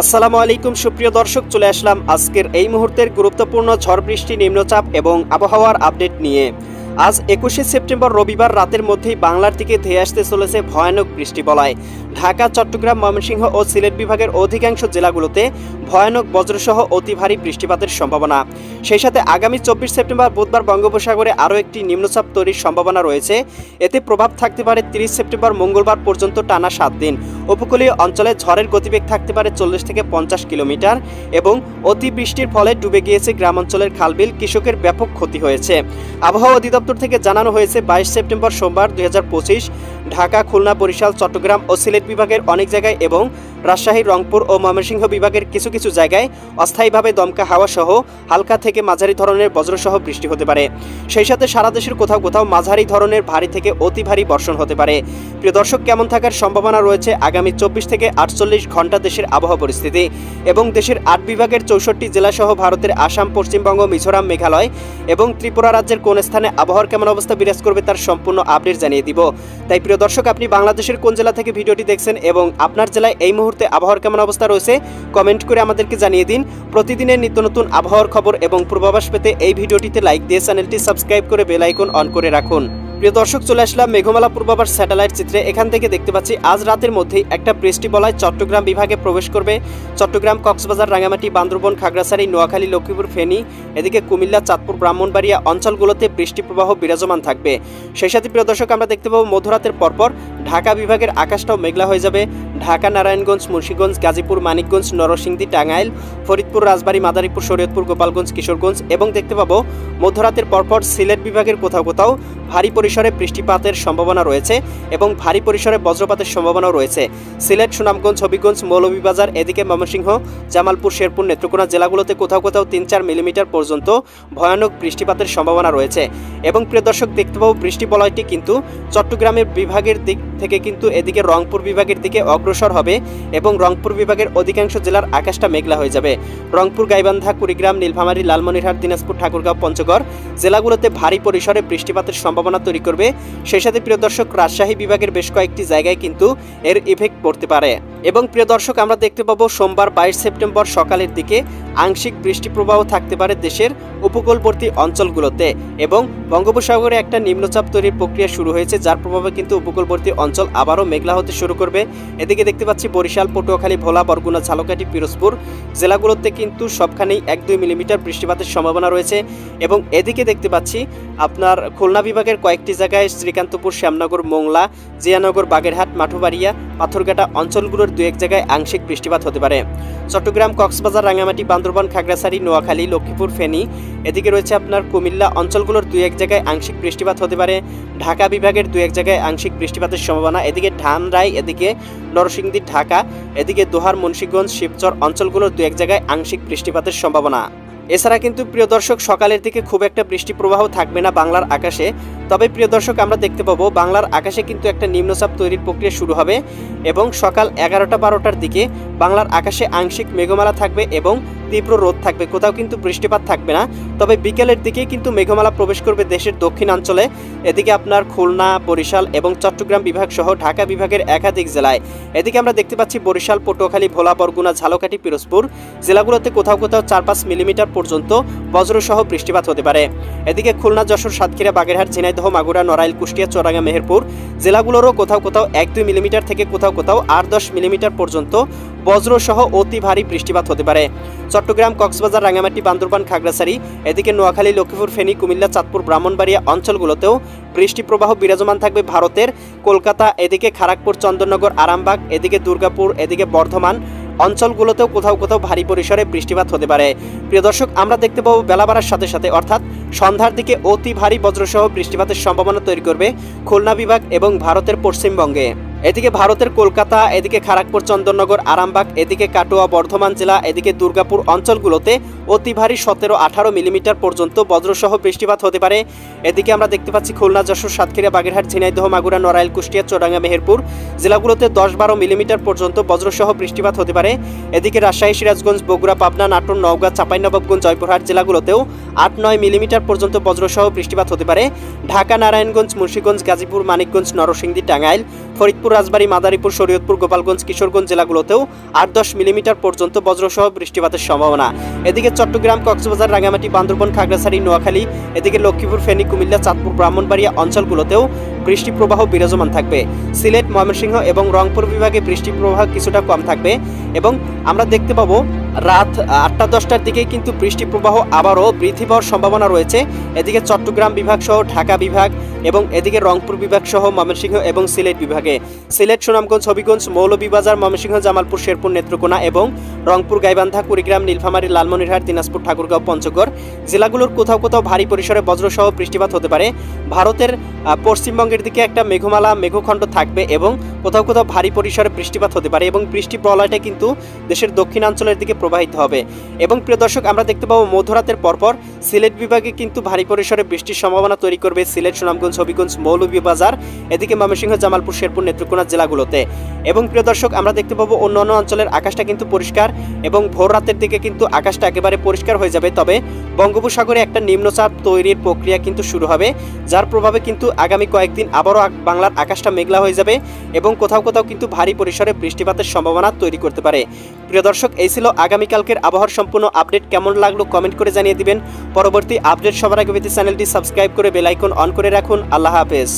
আসসালামু আলাইকুম সুপ্রিয় দর্শক, চলে আসলাম আজকের এই মুহূর্তের গুরুত্বপূর্ণ ঝড় বৃষ্টি, নিম্নচাপ এবং আবহাওয়ার আপডেট নিয়ে। আজ 21শে সেপ্টেম্বর রবিবার রাতের মধ্যেই বাংলার দিকে ধেয়ে আসতে চলেছে ভয়ানক বৃষ্টি বলয়। ঢাকা, চট্টগ্রাম, ময়মনসিংহ ও সিলেট বিভাগের অধিকাংশ জেলাগুলোতে ভয়ানক বজ্রসহ অতি ভারী বৃষ্টিপাতের সম্ভাবনা। সেই সাথে আগামী 24 সেপ্টেম্বর বুধবার বঙ্গোপসাগরে আরও একটি নিম্নচাপ তৈরির সম্ভাবনা রয়েছে। এতে প্রভাব থাকতে পারে 30 সেপ্টেম্বর মঙ্গলবার পর্যন্ত টানা 7 দিন। উপকূলীয় অঞ্চলে ঝড়ের গতিবেগ থাকতে পারে 40 থেকে 50 কিলোমিটার এবং অতি বৃষ্টির ফলে ডুবে গিয়েছে গ্রামাঞ্চলের খালবিল, কৃষকের ব্যাপক ক্ষতি হয়েছে। আবহাওয়া অধিদপ্তর থেকে জানানো হয়েছে 22 সেপ্টেম্বর সোমবার 2025 ঢাকা, খুলনা, বরিশাল, চট্টগ্রাম ও সিলেট বিভাগের অনেক জায়গায় এবং রাজশাহী, রংপুর ও ময়মনসিংহ বিভাগের কিছু কিছু জায়গায় অস্থায়ীভাবে দমকা হাওয়া সহ হালকা থেকে মাঝারি ধরনের বজ্রসহ বৃষ্টি হতে পারে। সেই সাথে সারা দেশের কোথাও কোথাও মাঝারি ধরনের ভারী থেকে অতি ভারী বর্ষণ হতে পারে। প্রিয় দর্শক, কেমন থাকার সম্ভাবনা রয়েছে আগামী 24 থেকে 48 ঘন্টা দেশের আবহাওয়া পরিস্থিতি এবং দেশের 8 বিভাগের 64 জেলাসহ ভারতের আসাম, পশ্চিমবঙ্গ, মিজোরাম, মেঘালয় এবং ত্রিপুরা রাজ্যের কোন স্থানে আবহাওয়ার কেমন অবস্থা বিরাজ করবে তার সম্পূর্ণ আপডেট জানিয়ে দিব। তাই প্রিয় দর্শক, আপনি বাংলাদেশের কোন জেলা থেকে ভিডিওটি দেখছেন এবং আপনার জেলায় এই মুহূর্তে আবহাওয়ার কেমন অবস্থা রয়েছে কমেন্ট করে আমাদেরকে জানিয়ে দিন। প্রতিদিনের নিত্য নতুন আবহাওয়ার খবর এবং পূর্বাভাস পেতে এই ভিডিওটিতে লাইক দিয়ে চ্যানেলটি সাবস্ক্রাইব করে বেল আইকন অন করে রাখুন। প্রিয় দর্শক, চলে আসলাম মেঘমালা পূর্বাভাস স্যাটেলাইট চিত্রে। এখান থেকে দেখতে পাচ্ছি আজ রাতের মধ্যেই একটা বৃষ্টি বলয় চট্টগ্রাম বিভাগে প্রবেশ করবে। চট্টগ্রাম, কক্সবাজার, রাঙ্গামাটি, বান্দরবন, খাগড়াছড়ি, নোয়াখালী, লক্ষ্মীপুর, ফেনী, এদিকে কুমিল্লা, চাঁদপুর, ব্রাহ্মণবাড়িয়া অঞ্চলগুলোতে বৃষ্টি প্রবাহ বিরাজমান থাকবে। সেই সাথে প্রিয় দর্শক, আমরা দেখতে পাবো মধ্যরাতের পরপর ঢাকা বিভাগের আকাশটাও মেঘলা হয়ে যাবে। ঢাকা, নারায়ণগঞ্জ, মুন্সিগঞ্জ, গাজীপুর, মানিকগঞ্জ, নরসিংদী, টাঙ্গাইল, ফরিদপুর, রাজবাড়ী, মাদারীপুর, শরীয়তপুর, গোপালগঞ্জ, কিশোরগঞ্জ এবং দেখতে পাবো মধ্যরাতের পরপর সিলেট বিভাগের কোথাও কোথাও ভারী পরিসরে বৃষ্টিপাতের সম্ভাবনা রয়েছে এবং ভারী পরিসরে বজ্রপাতের সম্ভাবনাও রয়েছে। সিলেট, সুনামগঞ্জ, হবিগঞ্জ, মৌলভীবাজার, এদিকে ময়মনসিংহ, জামালপুর, শেরপুর, নেত্রকোনা জেলাগুলোতে কোথাও কোথাও 3-4 মিলিমিটার পর্যন্ত ভয়ানক বৃষ্টিপাতের সম্ভাবনা রয়েছে। এবং প্রিয় দর্শক, দেখতে পাবো বৃষ্টি বলয়টি কিন্তু চট্টগ্রামের বিভাগের দিক থেকে কিন্তু এদিকে রংপুর বিভাগের দিকে অগ্রসর হবে এবং রংপুর বিভাগের অধিকাংশ জেলার আকাশটা মেঘলা হয়ে যাবে। রংপুর, গাইবান্ধা, কুড়িগ্রাম, নীলফামারী, লালমনিরহাট, দিনাজপুর, ঠাকুরগাঁও, পঞ্চগড় জেলাগুলোতে ভারী পরিসরে বৃষ্টিপাতের সম্ভাবনা তৈরি করবে। সেই সাথে প্রিয় দর্শক, রাজশাহী বিভাগের বেশ কয়েকটি জায়গায় কিন্তু এর ইফেক্ট পড়তে পারে। এবং প্রিয় দর্শক, আমরা দেখতে পাবো সোমবার 22 সেপ্টেম্বর সকালের দিকে আংশিক বৃষ্টি প্রবাহ থাকতে পারে দেশের উপকূলবর্তী অঞ্চলগুলোতে এবং বঙ্গোপসাগরে একটা নিম্নচাপ তৈরির প্রক্রিয়া শুরু হয়েছে, যার প্রভাবে কিন্তু উপকূলবর্তী অঞ্চল আবারও মেঘলা হতে শুরু করবে। এদিকে দেখতে পাচ্ছি বরিশাল, পটুয়াখালী, ভোলা, বরগুনা, ঝালকাঠি, পিরোজপুর জেলাগুলোতে কিন্তু সবখানেই 1-2 মিলিমিটার বৃষ্টিপাতের সম্ভাবনা রয়েছে। এবং এদিকে দেখতে পাচ্ছি আপনার খুলনা বিভাগের কয়েকটি জায়গায় শ্রীকান্তপুর, শ্যামনগর, মোংলা, জিয়ানগর, বাগেরহাট, মাঠুবাড়িয়া, পাথরঘাটা অঞ্চলগুলোর 2-1 জায়গায় আংশিক বৃষ্টিপাত হতে পারে। চট্টগ্রাম, কক্সবাজার, রাঙ্গামাটি, বান্দরবন, খাগড়াছড়ি, নোয়াখালী, লক্ষ্মীপুর, ফেনী, এদিকে রয়েছে আপনার কুমিল্লা অঞ্চলগুলোর 2-1 জায়গায় আংশিক বৃষ্টিপাত হতে পারে। ঢাকা বিভাগের 2-1 জায়গায় আংশিক বৃষ্টিপাতের সম্ভাবনা। এদিকে ধামরাই, এদিকে নরসিংদী, ঢাকা, এদিকে দোহার, মুন্সিগঞ্জ, শিবচর অঞ্চলগুলোর 2-1 জায়গায় আংশিক বৃষ্টিপাতের সম্ভাবনা। এছাড়া কিন্তু প্রিয় দর্শক, সকালের দিকে খুব একটা বৃষ্টি প্রবাহ থাকবে না বাংলার আকাশে। তবে প্রিয় দর্শক, আমরা দেখতে পাবো বাংলার আকাশে কিন্তু একটা নিম্নচাপ তৈরির প্রক্রিয়া শুরু হবে এবং সকাল 11টা-12টার দিকে বাংলার আকাশে আংশিক মেঘমালা থাকবে এবং তীব্র রোদ থাকবে, কোথাও কিন্তু বৃষ্টিপাত থাকবে না। তবে বিকেলের দিকেই কিন্তু মেঘমালা প্রবেশ করবে দেশের দক্ষিণাঞ্চলে, এদিকে আপনার খুলনা, বরিশাল এবং চট্টগ্রাম বিভাগ সহ ঢাকা বিভাগের একাধিক জেলায়। এদিকে আমরা দেখতে পাচ্ছি বরিশাল, পটুয়াখালী, ভোলা, বরগুনা, ঝালকাঠি, পিরোজপুর জেলাগুলোতে কোথাও কোথাও 4-5 মিলিমিটার পর্যন্ত বজ্রসহ বৃষ্টিপাত হতে পারে। এদিকে খুলনা, যশোর, সাতক্ষীরা, বাগেরহাট, ঝিনাইদহ, মাগুরা, নড়াইল, কুষ্টিয়া, চুয়াডাঙ্গা, মেহেরপুর জেলাগুলোরও কোথাও কোথাও 1-2 মিলিমিটার থেকে কোথাও কোথাও 8-10 মিলিমিটার পর্যন্ত বজ্রসহ অতি ভারী বৃষ্টিপাত হতে পারে। চট্টগ্রাম, কক্সবাজার, রাঙ্গামাটি, বান্দরবান, খাগড়াছড়ি, এদিকে নোয়াখালী, লক্ষ্মীপুর, ফেনী, কুমিল্লা, চাঁদপুর, ব্রাহ্মণবাড়িয়া অঞ্চলগুলোতেও বৃষ্টি প্রবাহ বিরাজমান থাকবে। ভারতের কলকাতা, এদিকে খড়গপুর, চন্দননগর, আরামবাগ, এদিকে দুর্গাপুর, এদিকে বর্ধমান অঞ্চলগুলোতেও কোথাও কোথাও ভারী পরিসরে বৃষ্টিপাত হতে পারে। প্রিয় দর্শক, আমরা দেখতে পাবো বেলা বাড়ার সাথে সাথে অর্থাৎ সন্ধ্যার দিকে অতি ভারী বজ্রসহ বৃষ্টিপাতের সম্ভাবনা তৈরি করবে খুলনা বিভাগ এবং ভারতের পশ্চিমবঙ্গে। এদিকে ভারতের কলকাতা, এদিকে খড়গপুর, চন্দননগর, আরামবাগ, এদিকে কাটোয়া, বর্ধমান জেলা, এদিকে দুর্গাপুর অঞ্চলগুলোতে অতি ভারী 17-18 মিলিমিটার পর্যন্ত বজ্রসহ বৃষ্টিপাত হতে পারে। এদিকে আমরা দেখতে পাচ্ছি খুলনা, যশোর, সাতক্ষীরা, বাগেরহাট, ঝিনাইদহ, মাগুরা, নড়াইল, কুষ্টিয়া, চুয়াডাঙ্গা, মেহেরপুর জেলাগুলোতে 10-12 মিলিমিটার পর্যন্ত বজ্রসহ বৃষ্টিপাত হতে পারে। এদিকে রাজশাহী, সিরাজগঞ্জ, বগুড়া, পাবনা, নাটোর, নওগাঁ, চাঁপাইনবাবগঞ্জ, জয়পুরহাট জেলাগুলোতেও 8-9 মিলিমিটার মিলিমিটার পর্যন্ত বজ্রসহ বৃষ্টিপাত হতে পারে। ঢাকা, নারায়ণগঞ্জ, মুন্সিগঞ্জ, গাজীপুর, মানিকগঞ্জ, নরসিংদী, টাঙ্গাইল, ফরিদপুর, রাজবাড়ী, মাদারীপুর, শরীয়তপুর, গোপালগঞ্জ, কিশোরগঞ্জ জেলাগুলোতেও ৮-১০ মিলিমিটার পর্যন্ত বজ্রসহ বৃষ্টিপাতের সম্ভাবনা। এদিকে চট্টগ্রাম, কক্সবাজার, রাঙ্গামাটি, বান্দরবান, খাগড়াছড়ি, নোয়াখালী, এদিকে লক্ষ্মীপুর, ফেনী, কুমিল্লা, চাঁদপুর, ব্রাহ্মণবাড়িয়া অঞ্চলগুলোতেও বৃষ্টি প্রবাহ বিরাজমান থাকবে। সিলেট, ময়মনসিংহ এবং রংপুর বিভাগে বৃষ্টি প্রবাহ কিছুটা কম থাকবে এবং আমরা দেখতে পাবো রাত ৮টা-১০টার দিকে কিন্তু বৃষ্টি প্রবাহ আবারও বৃদ্ধি পাওয়ার সম্ভাবনা রয়েছে। এদিকে চট্টগ্রাম বিভাগ সহ ঢাকা বিভাগ এবং এদিকে রংপুর বিভাগ সহ ময়মনসিংহ এবং সিলেট বিভাগে, সিলেট, সুনামগঞ্জ, হবিগঞ্জ, মৌলভীবাজার, ময়মনসিংহ, জামালপুর, শেরপুর, নেত্রকোনা এবং রংপুর, গাইবান্ধা, কুড়িগ্রাম, নীলফামারী, লালমনিরহাট, দিনাজপুর, ঠাকুরগাঁও, পঞ্চগড় জেলাগুলোর কোথাও কোথাও ভারী পরিসরে বজ্রসহ বৃষ্টিপাত হতে পারে। ভারতের পশ্চিমবঙ্গের দিকে একটা মেঘমালা মেঘখণ্ড থাকবে এবং কোথাও কোথাও ভারী পরিসরে বৃষ্টিপাত হতে পারে এবং বৃষ্টি প্রলয়টা কিন্তু দেশের দক্ষিণাঞ্চলের দিকে প্রবাহিত হবে। এবং প্রিয় দর্শক, আমরা দেখতে পাবো মধ্যরাতের পরপর সিলেট বিভাগে কিন্তু ভারী পরিসরে বৃষ্টির সম্ভাবনা তৈরি করবে সিলেট, সুনামগঞ্জ, হবিগঞ্জ, মৌলভীবাজার, এদিকে ময়মনসিংহ, জামালপুর, শেরপুর, নেত্রকোনা জেলাগুলোতে। এবং প্রিয় দর্শক, আমরা দেখতে পাবো অন্যান্য অঞ্চলের আকাশটা কিন্তু পরিষ্কার এবং ভোর রাতের দিকে কিন্তু আকাশটা একেবারে পরিষ্কার হয়ে যাবে। তবে বঙ্গোপসাগরে একটা নিম্নচাপ তৈরির প্রক্রিয়া কিন্তু শুরু হবে, যার প্রভাবে কিন্তু আগামী কয়েকদিন আবারও বাংলার আকাশটা মেঘলা হয়ে যাবে এবং কোথাও কোথাও কিন্তু ভারী পরিসরে বৃষ্টিপাতের সম্ভাবনা তৈরি করতে পারে। প্রিয় দর্শক, এই ছিল আগামীকালকের আবহাওয়ার সম্পূর্ণ আপডেট। কেমন লাগলো কমেন্ট করে জানিয়ে দিবেন। পরবর্তী আপডেট সবার আগে পেতে চ্যানেলটি সাবস্ক্রাইব করে বেল আইকন অন করে রাখুন। আল্লাহ হাফেজ।